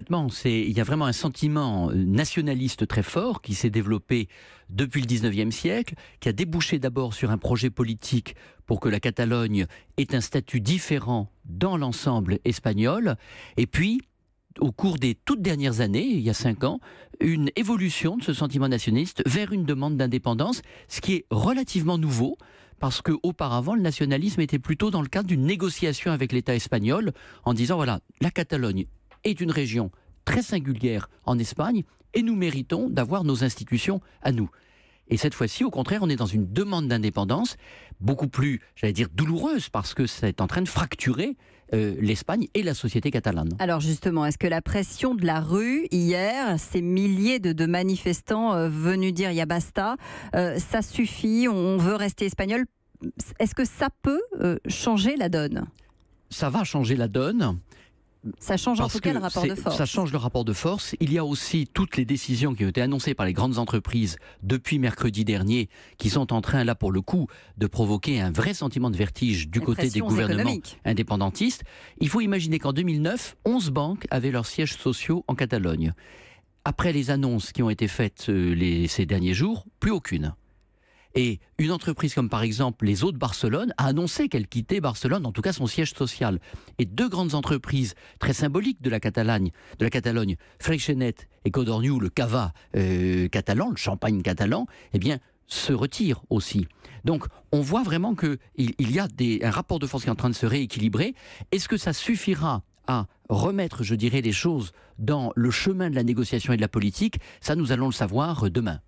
complètement. Il y a vraiment un sentiment nationaliste très fort qui s'est développé depuis le 19e siècle, qui a débouché d'abord sur un projet politique pour que la Catalogne ait un statut différent dans l'ensemble espagnol. Et puis, au cours des toutes dernières années, il y a 5 ans, une évolution de ce sentiment nationaliste vers une demande d'indépendance, ce qui est relativement nouveau, parce qu'auparavant, le nationalisme était plutôt dans le cadre d'une négociation avec l'État espagnol, en disant, voilà, la Catalogne est une région très singulière en Espagne, et nous méritons d'avoir nos institutions à nous. Et cette fois-ci, au contraire, on est dans une demande d'indépendance beaucoup plus, j'allais dire, douloureuse, parce que c'est en train de fracturer l'Espagne et la société catalane. Alors justement, est-ce que la pression de la rue, hier, ces milliers de manifestants venus dire « ya basta », ça suffit, on veut rester espagnol, est-ce que ça peut changer la donne ? Ça va changer la donne. Ça change en tout cas le rapport de force. Ça change le rapport de force. Il y a aussi toutes les décisions qui ont été annoncées par les grandes entreprises depuis mercredi dernier, qui sont en train, là pour le coup, de provoquer un vrai sentiment de vertige du côté des gouvernements indépendantistes. Il faut imaginer qu'en 2009, 11 banques avaient leurs sièges sociaux en Catalogne. Après les annonces qui ont été faites ces derniers jours, plus aucune. Et une entreprise comme par exemple les Eaux de Barcelone a annoncé qu'elle quittait Barcelone, en tout cas son siège social. Et 2 grandes entreprises très symboliques de la Catalogne, Freixenet et Codorniu, le cava catalan, le champagne catalan, eh bien, se retirent aussi. Donc on voit vraiment qu'il y a un rapport de force qui est en train de se rééquilibrer. Est-ce que ça suffira à remettre, je dirais, les choses dans le chemin de la négociation et de la politique? Ça, nous allons le savoir demain.